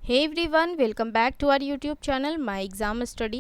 Hey everyone, welcome back to our YouTube channel my exam study.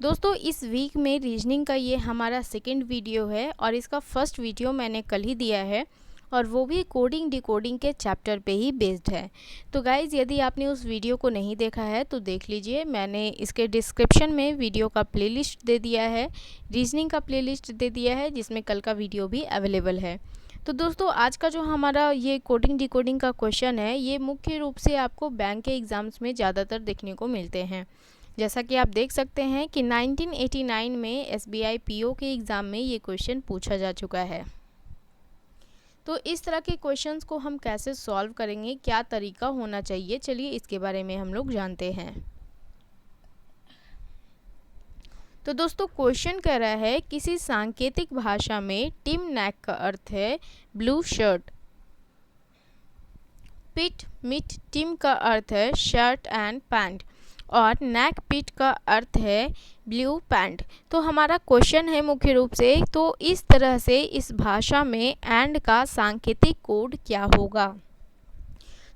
दोस्तों, इस week में reasoning का ये हमारा सेकंड वीडियो है और इसका फर्स्ट वीडियो मैंने कल ही दिया है और वो भी कोडिंग डिकोडिंग के चैप्टर पे ही बेस्ड है। तो गाइज़, यदि आपने उस वीडियो को नहीं देखा है तो देख लीजिए। मैंने इसके डिस्क्रिप्शन में वीडियो का प्लेलिस्ट दे दिया है, रीजनिंग का प्लेलिस्ट दे दिया है, जिसमें कल का वीडियो भी अवेलेबल है। तो दोस्तों, आज का जो हमारा ये कोडिंग डिकोडिंग का क्वेश्चन है, ये मुख्य रूप से आपको बैंक के एग्ज़ाम्स में ज़्यादातर देखने को मिलते हैं। जैसा कि आप देख सकते हैं कि 1989 में एसबीआई पीओ के एग्ज़ाम में ये क्वेश्चन पूछा जा चुका है। तो इस तरह के क्वेश्चंस को हम कैसे सॉल्व करेंगे, क्या तरीका होना चाहिए, चलिए इसके बारे में हम लोग जानते हैं। तो दोस्तों, क्वेश्चन कह रहा है किसी सांकेतिक भाषा में टिम नैक का अर्थ है ब्लू शर्ट, पिट मिट टिम का अर्थ है शर्ट एंड पैंट और नैक पिट का अर्थ है ब्लू पैंट। तो हमारा क्वेश्चन है मुख्य रूप से, तो इस तरह से इस भाषा में एंड का सांकेतिक कोड क्या होगा।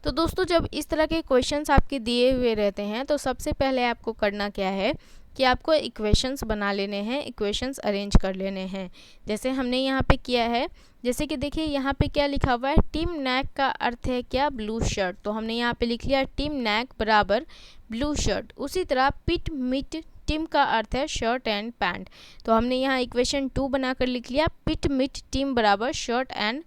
तो दोस्तों, जब इस तरह के क्वेश्चंस आपके दिए हुए रहते हैं तो सबसे पहले आपको करना क्या है कि आपको इक्वेशंस बना लेने हैं, इक्वेशंस अरेंज कर लेने हैं, जैसे हमने यहाँ पे किया है। जैसे कि देखिए यहाँ पे क्या लिखा हुआ है, टिम नैक का अर्थ है क्या ब्लू शर्ट, तो हमने यहाँ पे लिख लिया टिम नैक बराबर ब्लू शर्ट। उसी तरह पिट मिट टिम का अर्थ है शर्ट एंड पैंट, तो हमने यहाँ इक्वेशन 2 बनाकर लिख लिया पिट मिट टिम बराबर शर्ट एंड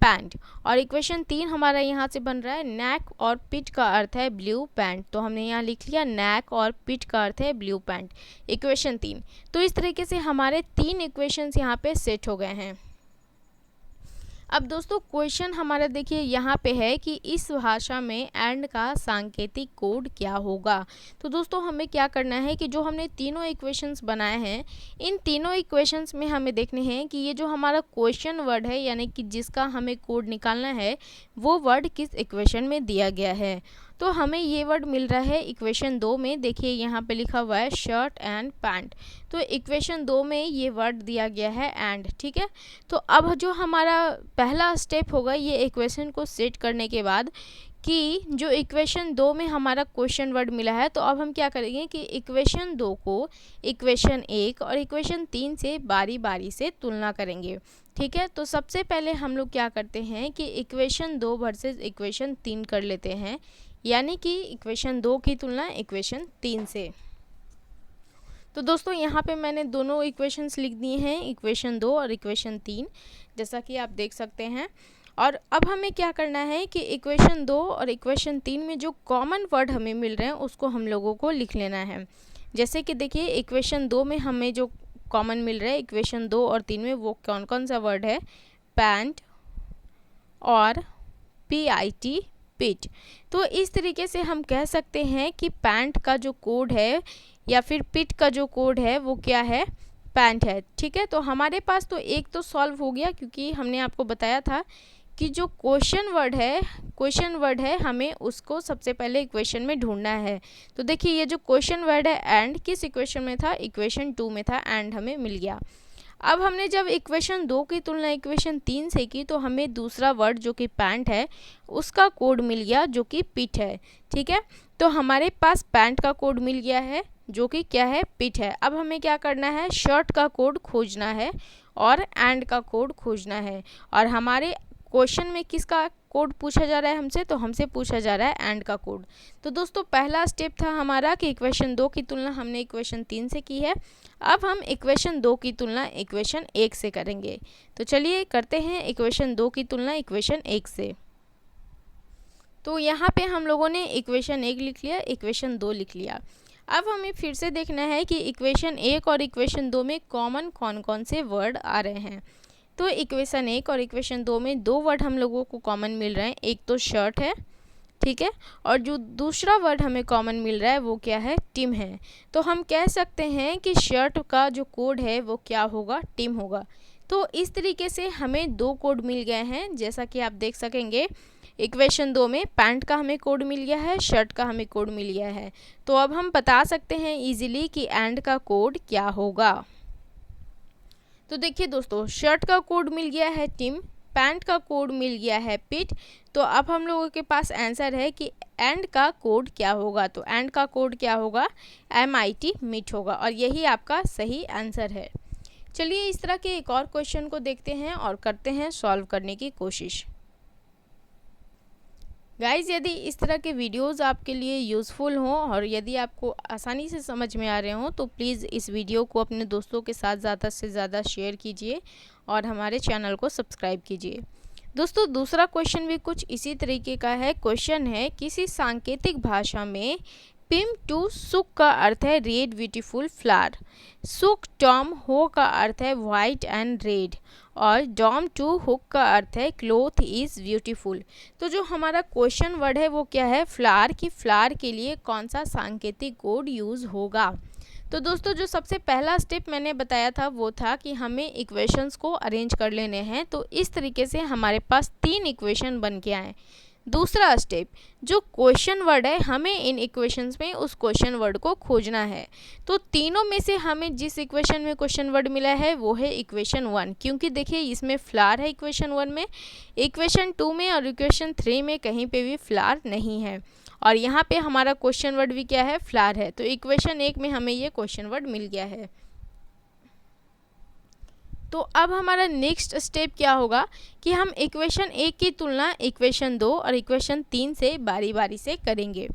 पैंट। और इक्वेशन 3 हमारा यहाँ से बन रहा है नैक और पिट का अर्थ है ब्लू पैंट, तो हमने यहाँ लिख लिया नैक और पिट का अर्थ है ब्लू पैंट, इक्वेशन 3। तो इस तरीके से हमारे 3 इक्वेशंस यहाँ पे सेट हो गए हैं। अब दोस्तों, क्वेश्चन हमारा देखिए यहाँ पे है कि इस भाषा में एंड का सांकेतिक कोड क्या होगा। तो दोस्तों, हमें क्या करना है कि जो हमने तीनों इक्वेशंस बनाए हैं, इन तीनों इक्वेशंस में हमें देखने हैं कि ये जो हमारा क्वेश्चन वर्ड है, यानी कि जिसका हमें कोड निकालना है, वो वर्ड किस इक्वेशन में दिया गया है। तो हमें ये वर्ड मिल रहा है इक्वेशन 2 में। देखिए यहाँ पे लिखा हुआ है शर्ट एंड पैंट, तो इक्वेशन 2 में ये वर्ड दिया गया है एंड, ठीक है। तो अब जो हमारा पहला स्टेप होगा ये इक्वेशन को सेट करने के बाद कि जो इक्वेशन 2 में हमारा क्वेश्चन वर्ड मिला है, तो अब हम क्या करेंगे कि इक्वेशन 2 को इक्वेशन 1 और इक्वेशन 3 से बारी बारी से तुलना करेंगे, ठीक है। तो सबसे पहले हम लोग क्या करते हैं कि इक्वेशन 2 वर्सेस इक्वेशन 3 कर लेते हैं, यानी कि इक्वेशन 2 की तुलना इक्वेशन 3 से। तो दोस्तों, यहाँ पे मैंने दोनों इक्वेशंस लिख दिए हैं, इक्वेशन 2 और इक्वेशन 3, जैसा कि आप देख सकते हैं। और अब हमें क्या करना है कि इक्वेशन 2 और इक्वेशन 3 में जो कॉमन वर्ड हमें मिल रहे हैं उसको हम लोगों को लिख लेना है। जैसे कि देखिए इक्वेशन 2 में हमें जो कॉमन मिल रहा है इक्वेशन 2 और 3 में, वो कौन कौन सा वर्ड है, पैंट और PIT पिट। तो इस तरीके से हम कह सकते हैं कि पैंट का जो कोड है या फिर पिट का जो कोड है वो क्या है, पैंट है, ठीक है। तो हमारे पास तो एक तो सॉल्व हो गया, क्योंकि हमने आपको बताया था कि जो क्वेश्चन वर्ड है हमें उसको सबसे पहले इक्वेशन में ढूंढना है। तो देखिए ये जो क्वेश्चन वर्ड है एंड किस इक्वेशन में था, इक्वेशन 2 में था, एंड हमें मिल गया। अब हमने जब इक्वेशन 2 की तुलना इक्वेशन 3 से की तो हमें दूसरा वर्ड जो कि पैंट है उसका कोड मिल गया, जो कि पिट है, ठीक है। तो हमारे पास पैंट का कोड मिल गया है जो कि क्या है, पिट है। अब हमें क्या करना है, शर्ट का कोड खोजना है और एंड का कोड खोजना है। और हमारे क्वेश्चन में किसका कोड पूछा जा रहा है हमसे, तो हमसे पूछा जा रहा है एंड का कोड। तो दोस्तों, पहला स्टेप था हमारा कि इक्वेशन 2 की तुलना हमने इक्वेशन 3 से की है। अब हम इक्वेशन 2 की तुलना इक्वेशन 1 से करेंगे। तो चलिए करते हैं इक्वेशन 2 की तुलना इक्वेशन 1 से। तो यहाँ पे हम लोगों ने इक्वेशन 1 लिख लिया, इक्वेशन 2 लिख लिया। अब हमें फिर से देखना है कि इक्वेशन 1 और इक्वेशन 2 में कॉमन कौन कौन से वर्ड आ रहे हैं। तो इक्वेशन 1 और इक्वेशन 2 में 2 वर्ड हम लोगों को कॉमन मिल रहे हैं, एक तो शर्ट है, ठीक है, और जो दूसरा वर्ड हमें कॉमन मिल रहा है वो क्या है, टिम है। तो हम कह सकते हैं कि शर्ट का जो कोड है वो क्या होगा, टिम होगा। तो इस तरीके से हमें 2 कोड मिल गए हैं, जैसा कि आप देख सकेंगे इक्वेशन 2 में पैंट का हमें कोड मिल गया है, शर्ट का हमें कोड मिल गया है। तो अब हम बता सकते हैं इजीली कि एंड का कोड क्या होगा। तो देखिए दोस्तों, शर्ट का कोड मिल गया है टिम, पैंट का कोड मिल गया है पिट, तो अब हम लोगों के पास आंसर है कि एंड का कोड क्या होगा। तो एंड का कोड क्या होगा, MIT मीट होगा, और यही आपका सही आंसर है। चलिए इस तरह के एक और क्वेश्चन को देखते हैं और करते हैं सॉल्व करने की कोशिश। गाइज़, यदि इस तरह के वीडियोस आपके लिए यूज़फुल हों और यदि आपको आसानी से समझ में आ रहे हों तो प्लीज़ इस वीडियो को अपने दोस्तों के साथ ज़्यादा से ज़्यादा शेयर कीजिए और हमारे चैनल को सब्सक्राइब कीजिए। दोस्तों, दूसरा क्वेश्चन भी कुछ इसी तरीके का है। क्वेश्चन है, किसी सांकेतिक भाषा में पिम टू सुक का अर्थ है रेड ब्यूटीफुल फ्लावर, सुक टॉम हो का अर्थ है वाइट एंड रेड, और डॉम टू हुक का अर्थ है क्लोथ इज़ ब्यूटीफुल। तो जो हमारा क्वेश्चन वर्ड है वो क्या है, फ्लावर की फ्लावर के लिए कौन सा सांकेतिक कोड यूज़ होगा। तो दोस्तों, जो सबसे पहला स्टेप मैंने बताया था वो था कि हमें इक्वेशंस को अरेंज कर लेने हैं। तो इस तरीके से हमारे पास 3 इक्वेशन बन के आए। दूसरा स्टेप, जो क्वेश्चन वर्ड है हमें इन इक्वेशंस में उस क्वेश्चन वर्ड को खोजना है। तो तीनों में से हमें जिस इक्वेशन में क्वेश्चन वर्ड मिला है वो है इक्वेशन 1, क्योंकि देखिए इसमें फ्लावर है इक्वेशन 1 में, इक्वेशन 2 में और इक्वेशन 3 में कहीं पे भी फ्लावर नहीं है, और यहाँ पे हमारा क्वेश्चन वर्ड भी क्या है, फ्लावर है। तो इक्वेशन 1 में हमें ये क्वेश्चन वर्ड मिल गया है। तो अब हमारा नेक्स्ट स्टेप क्या होगा कि हम इक्वेशन 1 की तुलना इक्वेशन 2 और इक्वेशन 3 से बारी बारी से करेंगे।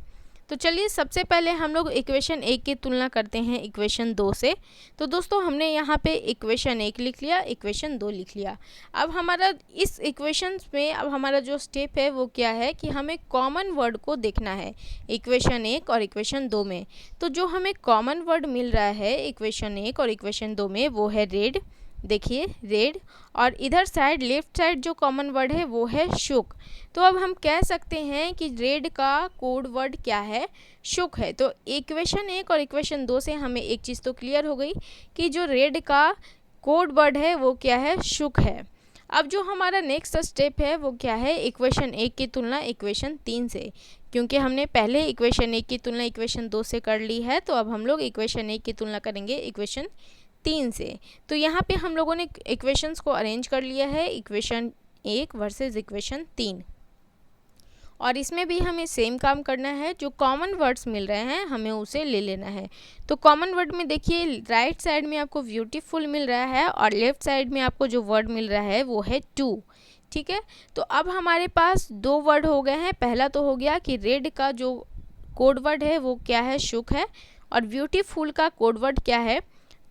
तो चलिए सबसे पहले हम लोग इक्वेशन 1 की तुलना करते हैं इक्वेशन 2 से। तो दोस्तों, हमने यहाँ पे इक्वेशन 1 लिख लिया, इक्वेशन 2 लिख लिया। अब हमारा इस इक्वेशन में अब हमारा जो स्टेप है वो क्या है कि हमें कॉमन वर्ड को देखना है इक्वेशन 1 और इक्वेशन 2 में। तो जो हमें कॉमन वर्ड मिल रहा है इक्वेशन 1 और इक्वेशन 2 में वो है रेड, देखिए रेड, और इधर साइड लेफ्ट साइड जो कॉमन वर्ड है वो है शुक। तो अब हम कह सकते हैं कि रेड का कोड वर्ड क्या है, शुक है। तो इक्वेशन 1 और इक्वेशन 2 से हमें एक चीज़ तो क्लियर हो गई कि जो रेड का कोड वर्ड है वो क्या है, शुक है। अब जो हमारा नेक्स्ट स्टेप है वो क्या है, इक्वेशन 1 की तुलना इक्वेशन 3 से, क्योंकि हमने पहले इक्वेशन 1 की तुलना इक्वेशन 2 से कर ली है। तो अब हम लोग इक्वेशन 1 की तुलना करेंगे इक्वेशन 3 से। तो यहाँ पे हम लोगों ने इक्वेशंस को अरेंज कर लिया है, इक्वेशन 1 वर्सेस इक्वेशन 3, और इसमें भी हमें सेम काम करना है। जो कॉमन वर्ड्स मिल रहे हैं हमें उसे ले लेना है। तो कॉमन वर्ड में देखिए राइट साइड में आपको ब्यूटीफुल मिल रहा है और लेफ्ट साइड में आपको जो वर्ड मिल रहा है वो है टू, ठीक है। तो अब हमारे पास 2 वर्ड हो गए हैं। पहला तो हो गया कि रेड का जो कोड वर्ड है वो क्या है, शुक है, और ब्यूटीफुल का कोड वर्ड क्या है,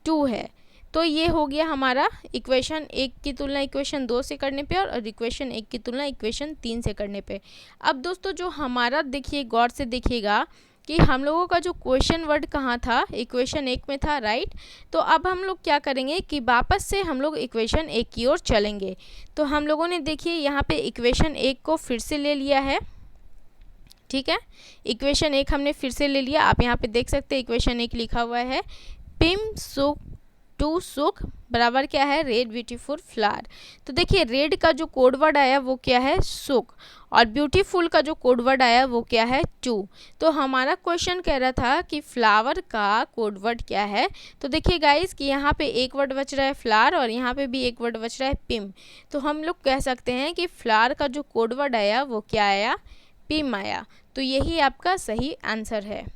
2 है। तो ये हो गया हमारा इक्वेशन 1 की तुलना इक्वेशन 2 से करने पे और इक्वेशन 1 की तुलना इक्वेशन 3 से करने पे। अब दोस्तों, जो हमारा देखिए गौर से देखिएगा कि हम लोगों का जो क्वेश्चन वर्ड कहाँ था, इक्वेशन 1 में था, राइट। तो अब हम लोग क्या करेंगे कि वापस से हम लोग इक्वेशन 1 की ओर चलेंगे। तो हम लोगों ने देखिए यहाँ पे इक्वेशन 1 को फिर से ले लिया है, ठीक है। इक्वेशन 1 हमने फिर से ले लिया। आप यहाँ पे देख सकते हैं इक्वेशन 1 लिखा हुआ है पिम सुक टू सुक बराबर क्या है, रेड ब्यूटीफुल फ्लावर। तो देखिए रेड का जो कोड वर्ड आया वो क्या है, सुक, और ब्यूटीफुल का जो कोड वर्ड आया वो क्या है, 2। तो हमारा क्वेश्चन कह रहा था कि फ्लावर का कोड वर्ड क्या है। तो देखिए गाइस कि यहाँ पे एक वर्ड बच रहा है फ्लावर और यहाँ पे भी एक वर्ड बच रहा है पिम। तो हम लोग कह सकते हैं कि फ्लावर का जो कोड वर्ड आया वो क्या आया, पिम आया। तो यही आपका सही आंसर है।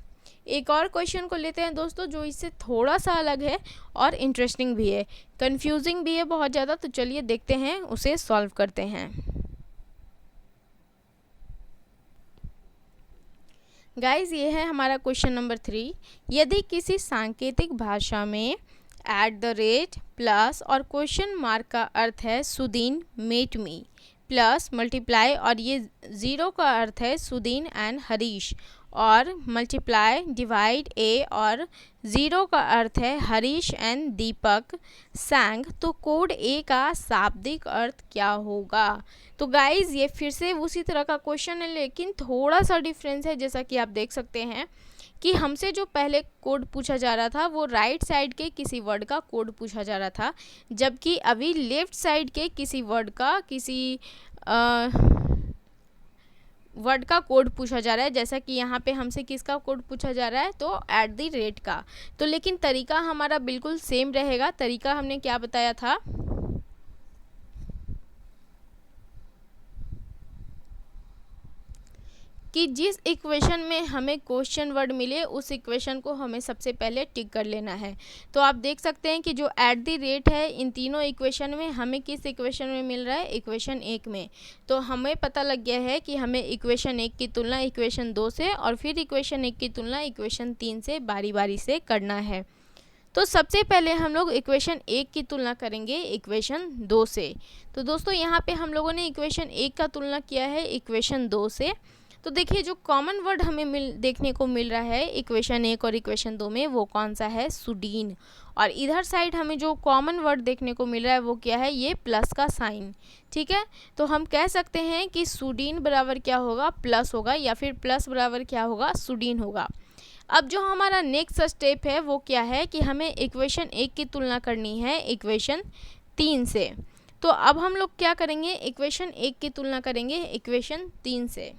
एक और क्वेश्चन को लेते हैं दोस्तों, जो इससे थोड़ा सा अलग है और इंटरेस्टिंग भी है, कंफ्यूजिंग भी है बहुत ज़्यादा। तो चलिए देखते हैं, उसे सॉल्व करते हैं। गाइस, ये है हमारा क्वेश्चन नंबर 3। यदि किसी सांकेतिक भाषा में @ प्लस और क्वेश्चन मार्क का अर्थ है Sudin met me, plus multiply और ये 0 का अर्थ है सुदीन एंड हरीश, और मल्टीप्लाई डिवाइड ए और 0 का अर्थ है हरीश एंड दीपक सैंग, तो कोड ए का शाब्दिक अर्थ क्या होगा। तो गाइज ये फिर से उसी तरह का क्वेश्चन है, लेकिन थोड़ा सा डिफरेंस है। जैसा कि आप देख सकते हैं कि हमसे जो पहले कोड पूछा जा रहा था वो राइट साइड के किसी वर्ड का कोड पूछा जा रहा था, जबकि अभी लेफ्ट साइड के किसी वर्ड का वर्ड का कोड पूछा जा रहा है। जैसा कि यहाँ पे हमसे किसका कोड पूछा जा रहा है, तो @ का। तो लेकिन तरीका हमारा बिल्कुल सेम रहेगा। तरीका हमने क्या बताया था, कि जिस इक्वेशन में हमें क्वेश्चन वर्ड मिले उस इक्वेशन को हमें सबसे पहले टिक कर लेना है। तो आप देख सकते हैं कि जो एट द रेट है इन तीनों इक्वेशन में हमें किस इक्वेशन में मिल रहा है, इक्वेशन 1 में। तो हमें पता लग गया है कि हमें इक्वेशन 1 की तुलना इक्वेशन 2 से और फिर इक्वेशन 1 की तुलना इक्वेशन 3 से बारी बारी से करना है। तो सबसे पहले हम लोग इक्वेशन 1 की तुलना करेंगे इक्वेशन 2 से। तो दोस्तों यहाँ पे हम लोगों ने इक्वेशन 1 का तुलना किया है इक्वेशन 2 से। तो देखिए जो कॉमन वर्ड हमें देखने को मिल रहा है इक्वेशन 1 और इक्वेशन 2 में वो कौन सा है, सुडीन। और इधर साइड हमें जो कॉमन वर्ड देखने को मिल रहा है वो क्या है, ये प्लस का साइन। ठीक है, तो हम कह सकते हैं कि सुडीन बराबर क्या होगा, प्लस होगा, या फिर प्लस बराबर क्या होगा, सुडीन होगा। अब जो हमारा नेक्स्ट स्टेप है वो क्या है कि हमें इक्वेशन 1 की तुलना करनी है इक्वेशन 3 से। तो अब हम लोग क्या करेंगे, इक्वेशन 1 की तुलना करेंगे इक्वेशन 3 से।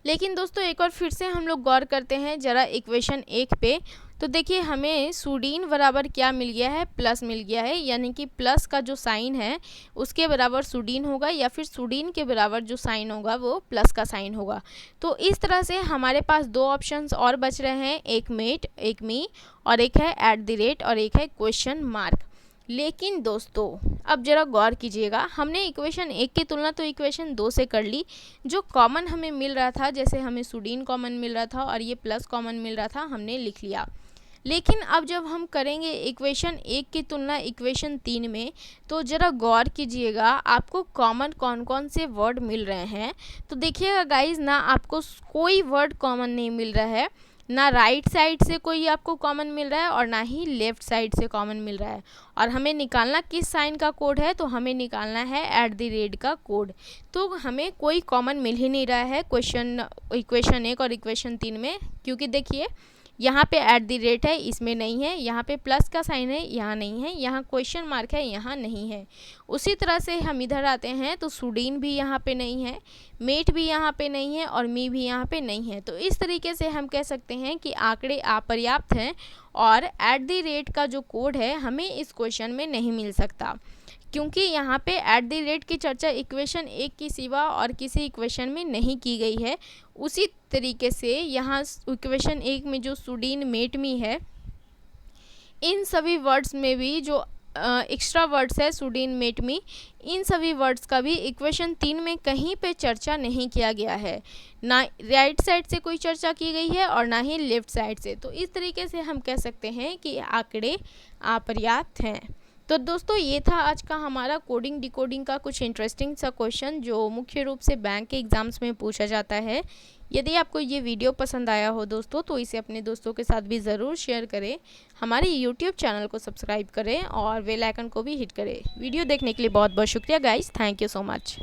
लेकिन दोस्तों एक बार फिर से हम लोग गौर करते हैं ज़रा इक्वेशन 1 पे। तो देखिए हमें सुडीन बराबर क्या मिल गया है, प्लस मिल गया है, यानी कि प्लस का जो साइन है उसके बराबर सुडीन होगा, या फिर सुडीन के बराबर जो साइन होगा वो प्लस का साइन होगा। तो इस तरह से हमारे पास दो ऑप्शंस और बच रहे हैं, एक मेट एक मी, और एक है एट द रेट और एक है क्वेश्चन मार्क। लेकिन दोस्तों अब ज़रा गौर कीजिएगा, हमने इक्वेशन 1 की तुलना तो इक्वेशन 2 से कर ली। जो कॉमन हमें मिल रहा था, जैसे हमें सुडीन कॉमन मिल रहा था और ये प्लस कॉमन मिल रहा था, हमने लिख लिया। लेकिन अब जब हम करेंगे इक्वेशन 1 की तुलना इक्वेशन 3 में, तो ज़रा गौर कीजिएगा आपको कॉमन कौन कौन से वर्ड मिल रहे हैं। तो देखिएगा गाइज, ना आपको कोई वर्ड कॉमन नहीं मिल रहा है, ना राइट साइड से कोई आपको कॉमन मिल रहा है और ना ही लेफ़्ट साइड से कॉमन मिल रहा है। और हमें निकालना किस साइन का कोड है, तो हमें निकालना है एट द रेट का कोड। तो हमें कोई कॉमन मिल ही नहीं रहा है इक्वेशन 1 और इक्वेशन 3 में, क्योंकि देखिए यहाँ पे एट द रेट है, इसमें नहीं है, यहाँ पे प्लस का साइन है, यहाँ नहीं है, यहाँ क्वेश्चन मार्क है, यहाँ नहीं है। उसी तरह से हम इधर आते हैं तो सुडीन भी यहाँ पे नहीं है, मेट भी यहाँ पे नहीं है और मी भी यहाँ पे नहीं है। तो इस तरीके से हम कह सकते हैं कि आंकड़े अपर्याप्त हैं और एट द रेट का जो कोड है हमें इस क्वेश्चन में नहीं मिल सकता, क्योंकि यहाँ पे एट द रेट की चर्चा इक्वेशन 1 की सिवा और किसी इक्वेशन में नहीं की गई है। उसी तरीके से यहाँ इक्वेशन 1 में जो सुडीन मेट मी है, इन सभी वर्ड्स में भी जो एक्स्ट्रा वर्ड्स है सुडीन मेट मी, इन सभी वर्ड्स का भी इक्वेशन 3 में कहीं पे चर्चा नहीं किया गया है। ना राइट साइड से कोई चर्चा की गई है और ना ही लेफ़्ट साइड से। तो इस तरीके से हम कह सकते हैं कि आंकड़े अपर्याप्त हैं। तो दोस्तों ये था आज का हमारा कोडिंग डिकोडिंग का कुछ इंटरेस्टिंग सा क्वेश्चन जो मुख्य रूप से बैंक के एग्ज़ाम्स में पूछा जाता है। यदि आपको ये वीडियो पसंद आया हो दोस्तों तो इसे अपने दोस्तों के साथ भी ज़रूर शेयर करें, हमारे यूट्यूब चैनल को सब्सक्राइब करें और बेल आइकन को भी हिट करें। वीडियो देखने के लिए बहुत बहुत शुक्रिया guys, thank you so much.